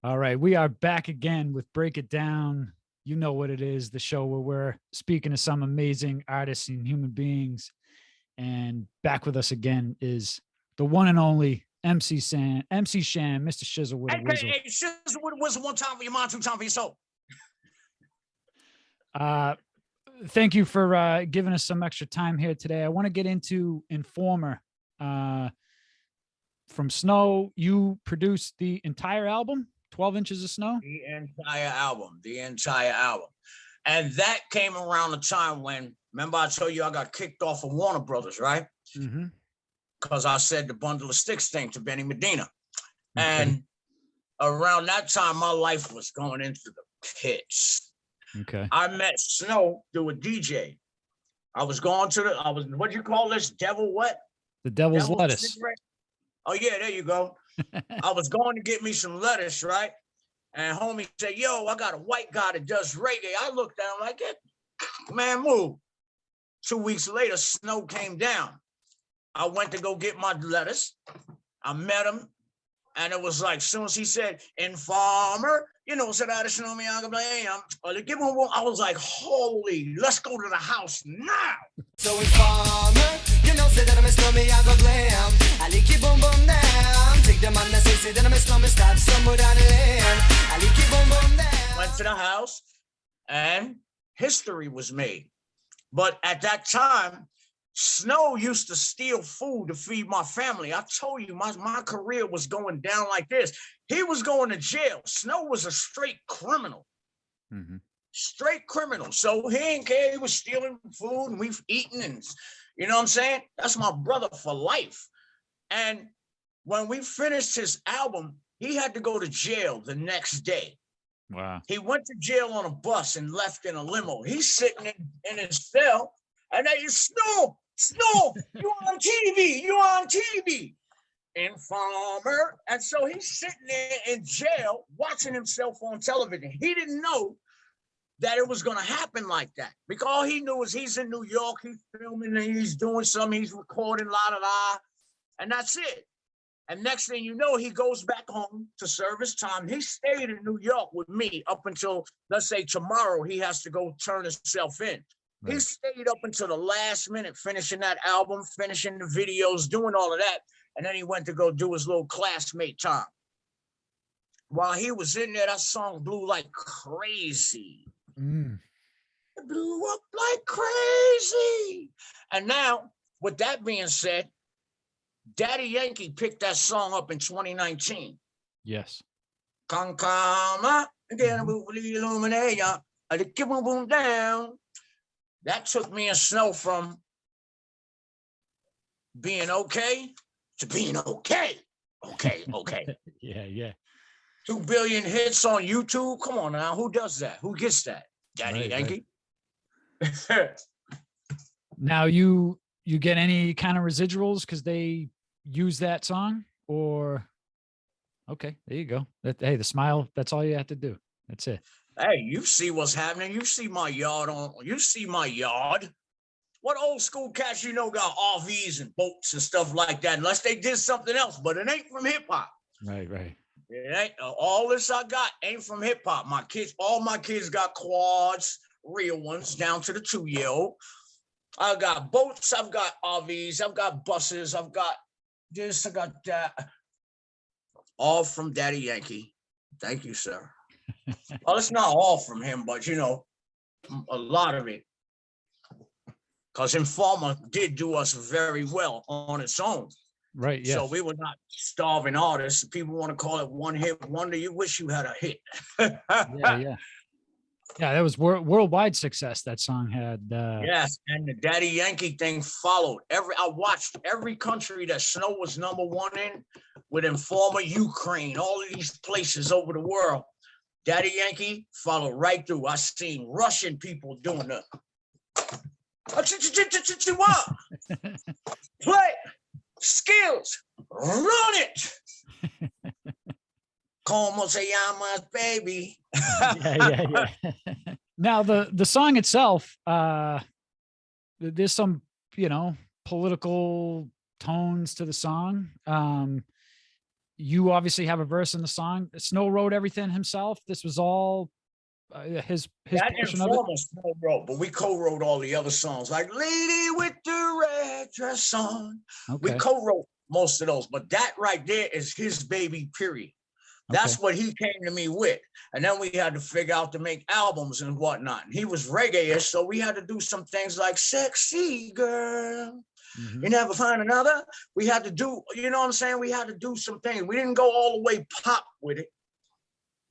All right, we are back again with Break It Down. You know what it is, the show where we're speaking to some amazing artists and human beings. And back with us again is the one and only MC Shan, Mr. Shizzle with a Whizzle. Hey, Shizzle with a Whizzle, one time for your mind, two time for your soul. Thank you for giving us some extra time here today. I want to get into Informer. From Snow, you produced the entire album, 12 Inches of Snow? The entire album. And that came around the time when, remember I told you I got kicked off of Warner Brothers, right? Mm-hmm. Because I said the bundle of sticks thing to Benny Medina. Okay. And around that time, my life was going into the pits. Okay. I met Snow through a DJ. I was going to what do you call this? Devil what? The Devil's Lettuce. Cigarette? Oh, yeah, there you go. I was going to get me some lettuce, right? And homie said, yo, I got a white guy that does reggae. I looked down like, man, move. 2 weeks later, Snow came down. I went to go get my lettuce. I met him. And it was like, as soon as he said, Informer, you know, said I Snow me, I was like, holy, let's go to the house now. So Informer, you know, say that I'm a Snow me, I go blam. I like it boom boom down. Take the man that say that I'm a Snow me, stop somewhere down the lane. I like it boom boom down. Went to the house and history was made. But at that time, Snow used to steal food to feed my family. I told you my career was going down like this. He was going to jail. Snow was a straight criminal. Mm-hmm. Straight criminal. So he didn't care. He was stealing food and we've eaten, and you know what I'm saying? That's my brother for life. And when we finished his album, he had to go to jail the next day. Wow. He went to jail on a bus and left in a limo. He's sitting in his cell, and they Snow, you on TV. Informer. And so he's sitting there in jail watching himself on television. He didn't know that it was going to happen like that, because all he knew is he's in New York, he's filming, and he's doing something, he's recording, and that's it. And next thing you know, he goes back home to serve his time. He stayed in New York with me up until, let's say, tomorrow he has to go turn himself in. Right. He stayed up until the last minute, finishing that album, finishing the videos, doing all of that. And then he went to go do his little classmate time. While he was in there, that song blew like crazy. Mm. It blew up like crazy. And now, with that being said, Daddy Yankee picked that song up in 2019. Yes. That took me and Snow from being okay to being okay. Okay. Yeah. 2 billion hits on YouTube. Come on now. Who does that? Who gets that? Daddy Yankee. Right. Now you get any kind of residuals because they use that song? Or okay, there you go. Hey, the smile, that's all you have to do. That's it. Hey, you see what's happening. You see my yard. What old school cats you know got RVs and boats and stuff like that, unless they did something else, but it ain't from hip hop. Right. It ain't, all this I got ain't from hip hop. All my kids got quads, real ones, down to the 2-year-old. I got boats, I've got RVs, I've got buses, I've got this, I got that. All from Daddy Yankee. Thank you, sir. Well, it's not all from him, but you know, a lot of it. Because Informer did do us very well on its own. Right, yeah. So we were not starving artists. People want to call it one hit wonder. You wish you had a hit. Yeah, that was worldwide success that song had. Yes, and the Daddy Yankee thing followed. I watched every country that Snow was #1 in, with Informer, Ukraine, all of these places over the world. Daddy Yankee followed right through. I seen Russian people doing the play skills, run it. Como se llama, baby? Yeah. Now the song itself, there's some, political tones to the song. you obviously have a verse in the song. Snow wrote everything himself. This was all his That portion of it. Informer Snow wrote, but we co-wrote all the other songs, like Lady with the Red Dress On. We Okay. co-wrote most of those, but that right there is his baby, period. That's Okay. what he came to me with. And then we had to figure out to make albums and whatnot. And he was reggae-ish, so we had to do some things like Sexy Girl. Mhm. You never find another. We had to do, you know what I'm saying? We had to do some things. We didn't go all the way pop with it.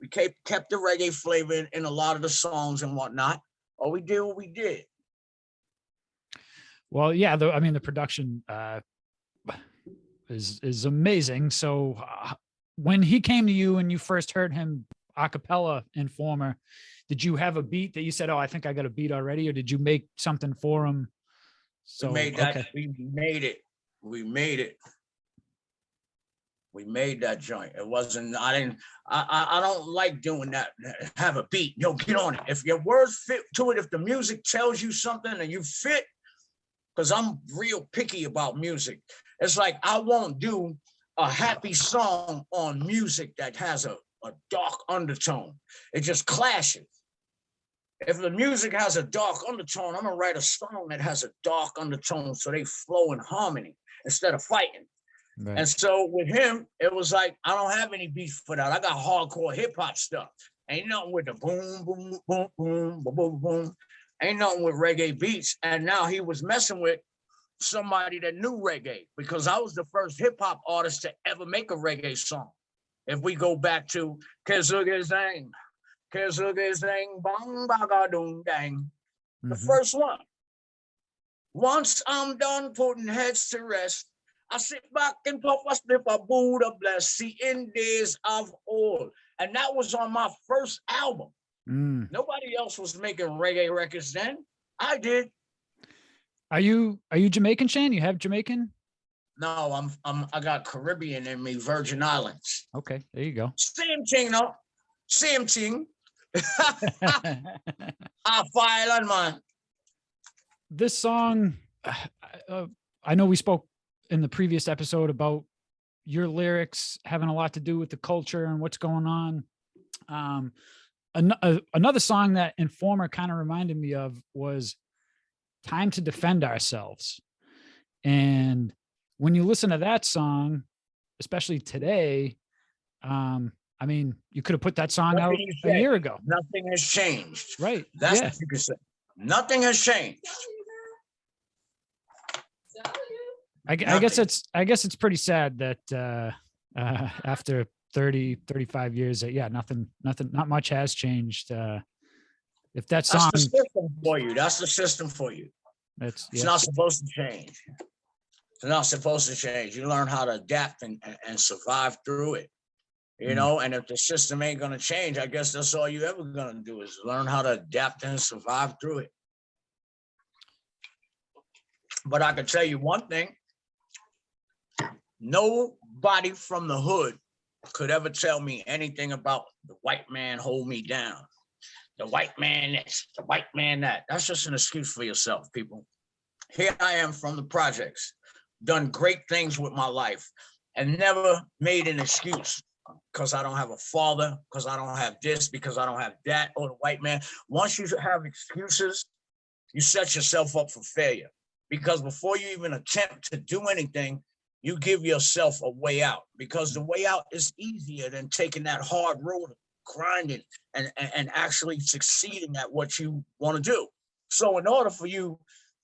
We kept the reggae flavor in a lot of the songs and whatnot. Or we did what we did. Well, yeah, I mean, the production is amazing. So when he came to you and you first heard him a cappella Informer, did you have a beat that you said, oh, I think I got a beat already? Or did you make something for him? So We made that. okay. We made it. We made it. We made that joint. It wasn't. I don't like doing that. Have a beat. Yo, get on it. If your words fit to it, if the music tells you something and you fit, because I'm real picky about music. It's like I won't do a happy song on music that has a dark undertone. It just clashes. If the music has a dark undertone, I'm gonna write a song that has a dark undertone so they flow in harmony instead of fighting. Right. And so with him, it was like, I don't have any beef for that. I got hardcore hip hop stuff. Ain't nothing with the boom, boom, boom, boom, boom, boom, boom. Ain't nothing with reggae beats. And now he was messing with somebody that knew reggae, because I was the first hip hop artist to ever make a reggae song. If we go back to Kezuge Zang, Bang Baga Doom Dang, the first one. Once I'm done putting heads to rest, I sit back and puff a sniff a Buddha bless, seeing days of old. And that was on my first album. Nobody else was making reggae records then. I did. Are you Jamaican, Shan? You have Jamaican? No, I got Caribbean in me, Virgin Islands. Okay, there you go. Same thing, no? Same thing. Half island, man. This song, I know we spoke in the previous episode about your lyrics having a lot to do with the culture and what's going on. Another song that Informer kind of reminded me of was Time to Defend Ourselves. And when you listen to that song, especially today, I mean, you could have put that song out a year ago. Nothing has changed. Right. That's what you could say. Nothing has changed. I guess it's pretty sad that after 30, 35 years that, yeah, not much has changed. If that song, that's the system for you. That's the system for you. It's not supposed to change. It's not supposed to change. You learn how to adapt and survive through it. You know, and if the system ain't gonna change, I guess that's all you ever gonna do is learn how to adapt and survive through it. But I can tell you one thing. Nobody from the hood could ever tell me anything about the white man hold me down. The white man this, the white man that. That's just an excuse for yourself, people. Here I am from the projects, done great things with my life, and never made an excuse because I don't have a father, because I don't have this, because I don't have that, or the white man. Once you have excuses, you set yourself up for failure. Because before you even attempt to do anything, you give yourself a way out, because the way out is easier than taking that hard road, grinding and actually succeeding at what you want to do. So in order for you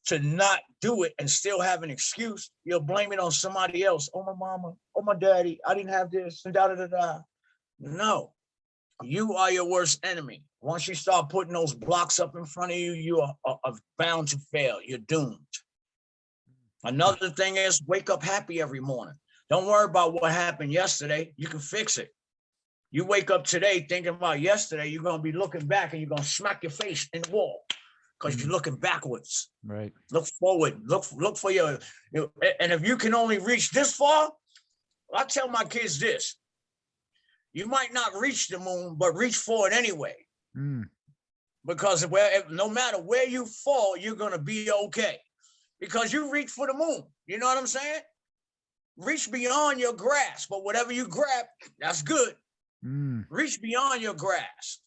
to not do it and still have an excuse, you'll blame it on somebody else. Oh, my mama, oh, my daddy, I didn't have this, and da-da-da-da. No, you are your worst enemy. Once you start putting those blocks up in front of you, you are bound to fail. You're doomed. Another thing is wake up happy every morning. Don't worry about what happened yesterday. You can fix it. You wake up today thinking about yesterday, you're going to be looking back and you're going to smack your face in the wall because you're looking backwards. Right. Look forward. Look for your, and if you can only reach this far, I tell my kids this. You might not reach the moon, but reach for it anyway. Because no matter where you fall, you're going to be okay. Because you reach for the moon. You know what I'm saying? reach beyond your grasp, but whatever you grab, that's good. Reach beyond your grasp.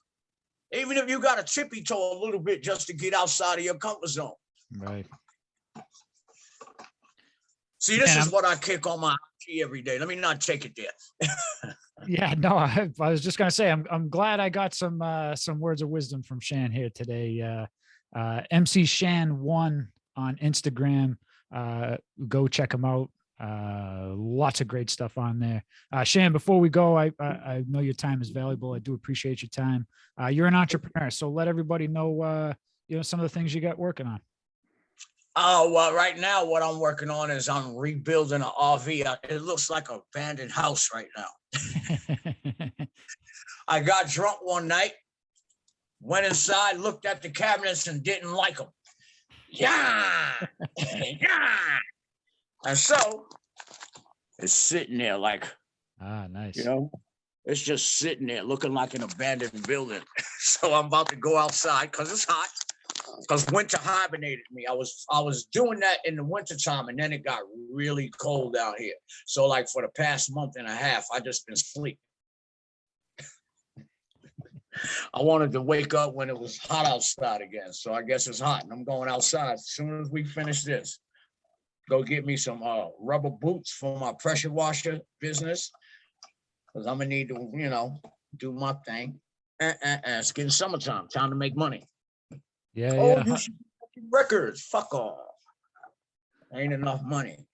Even if you got to tippy toe a little bit just to get outside of your comfort zone. Right. See, this is what I kick on my IG every day. Let me not take it there. Yeah, no, I was just gonna say I'm glad I got some words of wisdom from Shan here today. MC Shan 1 on Instagram. Go check him out. Lots of great stuff on there. Shan, before we go, I know your time is valuable. I do appreciate your time. You're an entrepreneur, so let everybody know some of the things you got working on. Oh, well, right now, what I'm working on is I'm rebuilding an RV. It looks like an abandoned house right now. I got drunk one night, went inside, looked at the cabinets and didn't like them. Yeah, yeah. And so it's sitting there like, nice. It's just sitting there looking like an abandoned building. So I'm about to go outside because it's hot. Because winter hibernated me. I was doing that in the wintertime, and then it got really cold out here. So like for the past month and a half, I just been sleeping. I wanted to wake up when it was hot outside again. So I guess it's hot, and I'm going outside as soon as we finish this. Go get me some rubber boots for my pressure washer business, because I'm gonna need to, do my thing. It's getting summertime, time to make money. Yeah. You should do records. Fuck off. Ain't enough money.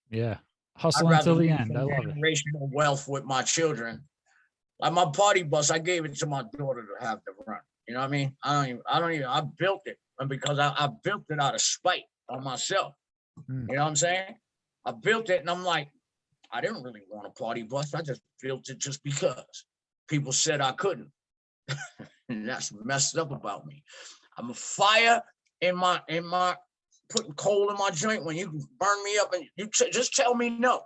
Yeah. Hustle until the end. I love it. Generational wealth with my children. Like my party bus, I gave it to my daughter to have to run. You know what I mean? I built it. And because I built it out of spite on myself. You know what I'm saying? I built it and I'm like, I didn't really want a party bus. I just built it just because people said I couldn't. And that's messed up about me. I'm a fire in my putting coal in my joint when you burn me up, and you just tell me no.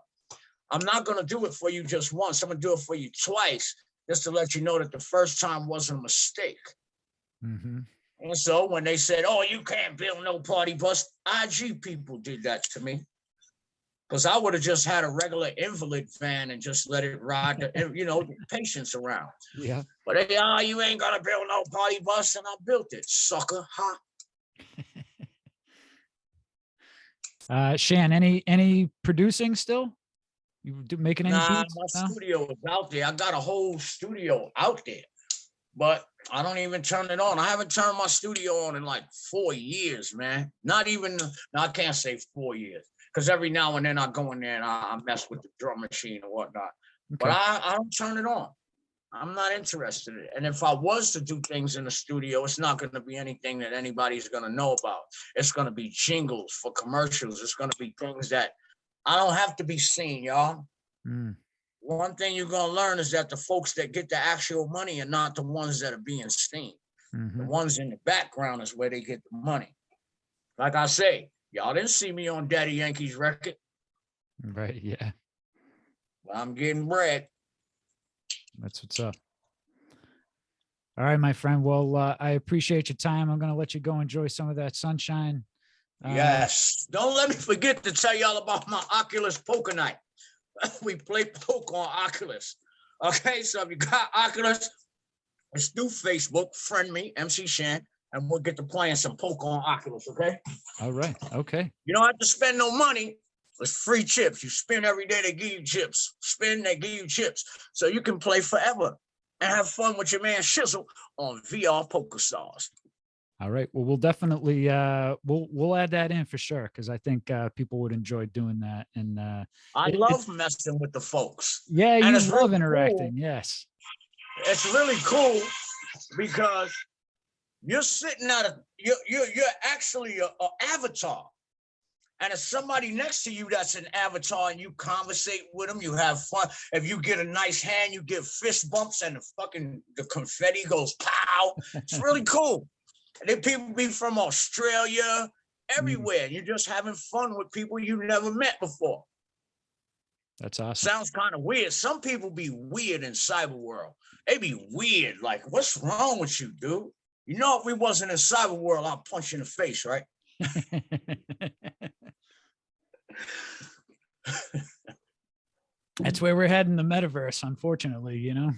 I'm not gonna do it for you just once. I'm gonna do it for you twice, just to let you know that the first time wasn't a mistake. And so when they said, "Oh, you can't build no party bus," IG people did that to me. Because I would have just had a regular invalid van and just let it ride, the patients around. Yeah. But you ain't gonna build no party bus, and I built it, sucker, huh? Shan, any producing still? You making any beats? My studio is out there. I got a whole studio out there, but I don't even turn it on. I haven't turned my studio on in like 4 years, man. Not even, I can't say 4 years. Because every now and then I go in there and I mess with the drum machine or whatnot. Okay. But I don't turn it on. I'm not interested in it. And if I was to do things in the studio, it's not going to be anything that anybody's going to know about. It's going to be jingles for commercials. It's going to be things that I don't have to be seen, y'all. One thing you're going to learn is that the folks that get the actual money are not the ones that are being seen. The ones in the background is where they get the money. Like I say, y'all didn't see me on Daddy Yankee's record. Right, yeah. Well, I'm getting bread. That's what's up. All right, my friend. Well, I appreciate your time. I'm going to let you go enjoy some of that sunshine. Yes. Don't let me forget to tell y'all about my Oculus poker night. We play poker on Oculus. Okay, so if you got Oculus, it's through Facebook. Friend me, MC Shan. And we'll get to playing some poker on Oculus, okay? All right, okay. You don't have to spend no money. It's free chips. You spin every day, they give you chips. Spin, they give you chips. So you can play forever and have fun with your man Shizzle on VR Poker Stars. All right. Well, we'll definitely we'll add that in for sure, because I think people would enjoy doing that. And I love messing with the folks. Yeah, you love really interacting. Cool. Yes. It's really cool because you're sitting at you're actually an avatar, and if somebody next to you that's an avatar and you conversate with them, you have fun. If you get a nice hand, you give fist bumps and the confetti goes pow. It's really cool. And then people be from Australia, everywhere. You're just having fun with people you never met before. That's awesome. Sounds kind of weird. Some people be weird in cyber world. They be weird. Like, what's wrong with you, dude? You know, if we wasn't in cyber world, I'd punch you in the face, right? That's where we're heading, the metaverse, unfortunately, you know?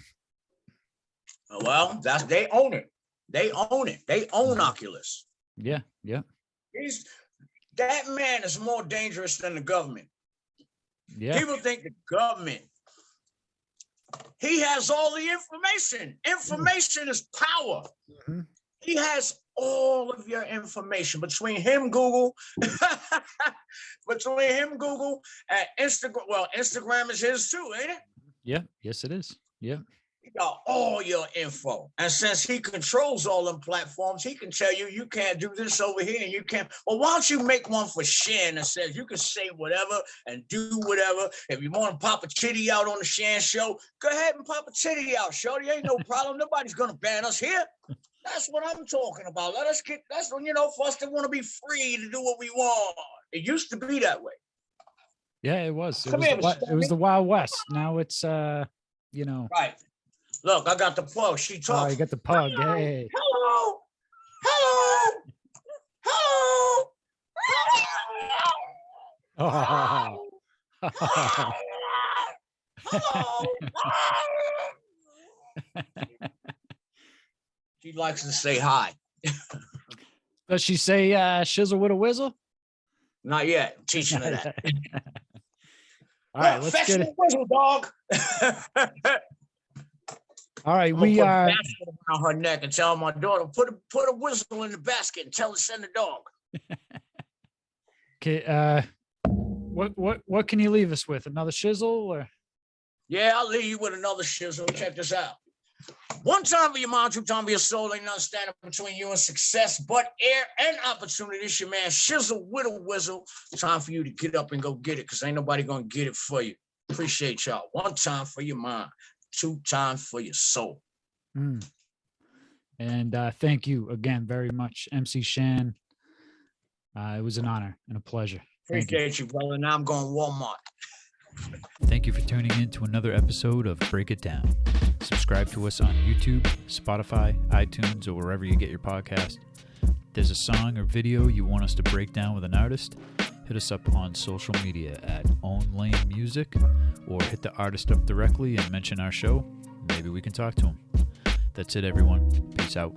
Well, they own it. They own it. They own Oculus. Yeah, yeah. That man is more dangerous than the government. Yeah. People think the government, he has all the information. Information is power. Mm-hmm. He has all of your information between him, Google, and Instagram. Well, Instagram is his too, ain't it? Yeah. Yes, it is. Yeah. He got all your info. And since he controls all them platforms, he can tell you, you can't do this over here and you can't. Well, why don't you make one for Shan that says you can say whatever and do whatever. If you want to pop a titty out on the Shan show, go ahead and pop a titty out, shorty. Ain't no problem. Nobody's going to ban us here. That's what I'm talking about. That's when, for us to want to be free to do what we want. It used to be that way. Yeah, it was. It It was the Wild West. Now it's, Right. Look, I got the plug. She talks. Oh, you got the pug. Hello. Hey. Hello. Hello. Hello. Oh. Hello. She likes to say hi. Does she say shizzle with a whizzle? Not yet. I'm teaching her that. All right, let's fetch get the it. whistle, dog. All right, I'm we gonna put a are. basket around her neck and tell my daughter, put a whistle in the basket and tell her to send the dog. Okay. What can you leave us with? Another shizzle or? Yeah, I'll leave you with another shizzle. Check this out. One time for your mind, two time for your soul. Ain't nothing standing between you and success but air and opportunity. It's your man Shizzle with a whistle. Time for you to get up and go get it, because ain't nobody gonna get it for you. Appreciate y'all. One time for your mind, two times for your soul. And thank you again very much, MC Shan. It was an honor and a pleasure. Appreciate you, brother. Now I'm going Walmart. Thank you for tuning in to another episode of Break It Down. Subscribe to us on YouTube, Spotify, iTunes, or wherever you get your podcast. If there's a song or video you want us to break down with an artist, hit us up on social media at Own Lane Music, or hit the artist up directly and mention our show. Maybe we can talk to him. That's it, everyone. Peace out.